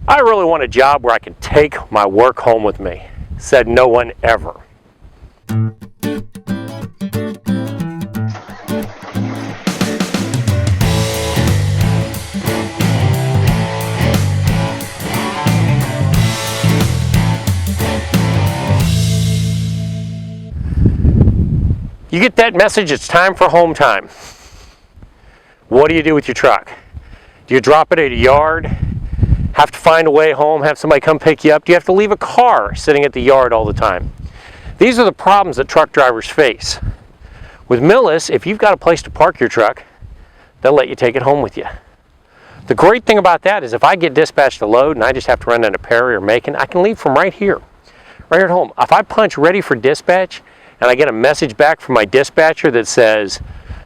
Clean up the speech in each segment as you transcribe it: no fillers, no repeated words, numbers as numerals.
I really want a job where I can take my work home with me, said no one ever. You get that message, it's time for home time. What do you do with your truck? Do you drop it at a yard? Have to find a way home, have somebody come pick you up? Do you have to leave a car sitting at the yard all the time? These are the problems that truck drivers face. With Millis, if you've got a place to park your truck, they'll let you take it home with you. The great thing about that is if I get dispatched a load and I just have to run down to Perry or Macon, I can leave from right here at home. If I punch ready for dispatch and I get a message back from my dispatcher that says,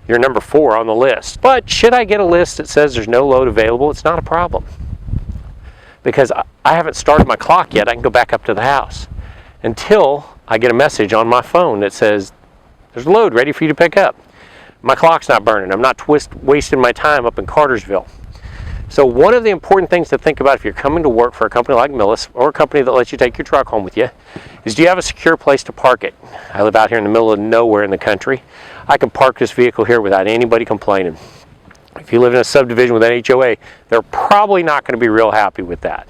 you're number 4 on the list. But should I get a list that says there's no load available, it's not a problem. Because I haven't started my clock yet, I can go back up to the house until I get a message on my phone that says, there's a load ready for you to pick up. My clock's not burning. I'm not wasting my time up in Cartersville. So one of the important things to think about if you're coming to work for a company like Millis or a company that lets you take your truck home with you is, do you have a secure place to park it? I live out here in the middle of nowhere in the country. I can park this vehicle here without anybody complaining. If you live in a subdivision with an HOA, they're probably not going to be real happy with that.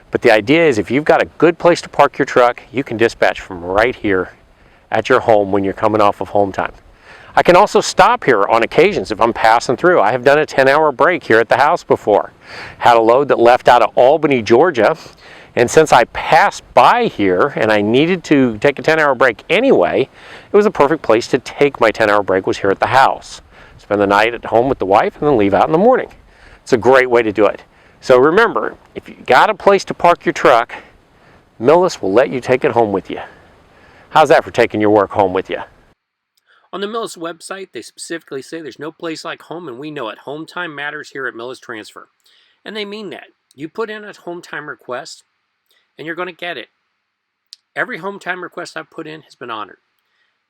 But the idea is if you've got a good place to park your truck, you can dispatch from right here at your home when you're coming off of home time. I can also stop here on occasions if I'm passing through. I have done a 10-hour break here at the house before. Had a load that left out of Albany, Georgia, and since I passed by here and I needed to take a 10-hour break anyway, it was a perfect place to take my 10-hour break, was here at the house. Spend the night at home with the wife and then leave out in the morning. It's a great way to do it. So remember, if you got a place to park your truck, Millis will let you take it home with you. How's that for taking your work home with you? On the Millis website, they specifically say there's no place like home, and we know it. Hometime Matters here at Millis Transfer. And they mean that. You put in a Hometime request, and you're going to get it. Every Hometime request I've put in has been honored.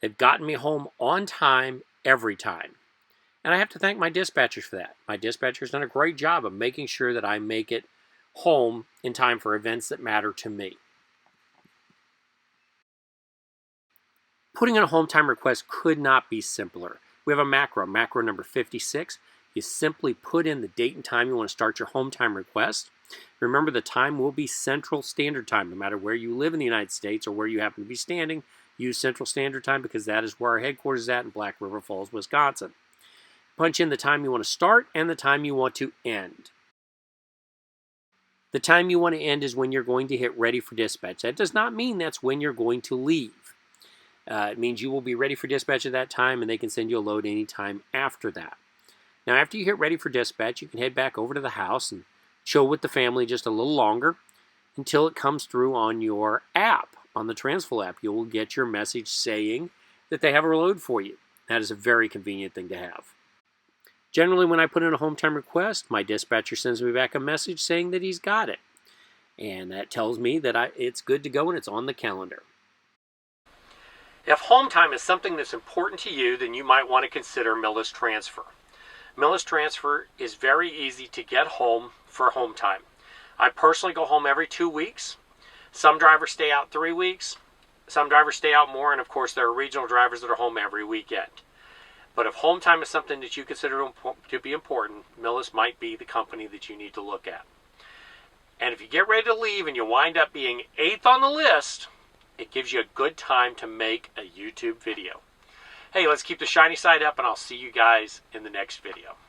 They've gotten me home on time every time. And I have to thank my dispatchers for that. My dispatcher's done a great job of making sure that I make it home in time for events that matter to me. Putting in a home time request could not be simpler. We have a macro number 56. You simply put in the date and time you want to start your home time request. Remember, the time will be Central Standard Time. No matter where you live in the United States or where you happen to be standing, use Central Standard Time because that is where our headquarters is at in Black River Falls, Wisconsin. Punch in the time you want to start and the time you want to end. The time you want to end is when you're going to hit ready for dispatch. That does not mean that's when you're going to leave. It means you will be ready for dispatch at that time, and they can send you a load anytime after that. Now, after you hit ready for dispatch, you can head back over to the house and chill with the family just a little longer until it comes through on your app, on the Transful app. You will get your message saying that they have a load for you. That is a very convenient thing to have. Generally, when I put in a home time request, my dispatcher sends me back a message saying that he's got it. And that tells me that it's good to go and it's on the calendar. If home time is something that's important to you, then you might want to consider Millis Transfer. Millis Transfer is very easy to get home for home time. I personally go home every 2 weeks. Some drivers stay out 3 weeks. Some drivers stay out more, and of course there are regional drivers that are home every weekend. But if home time is something that you consider to be important, Millis might be the company that you need to look at. And if you get ready to leave and you wind up being 8th on the list, it gives you a good time to make a YouTube video. Hey, let's keep the shiny side up, and I'll see you guys in the next video.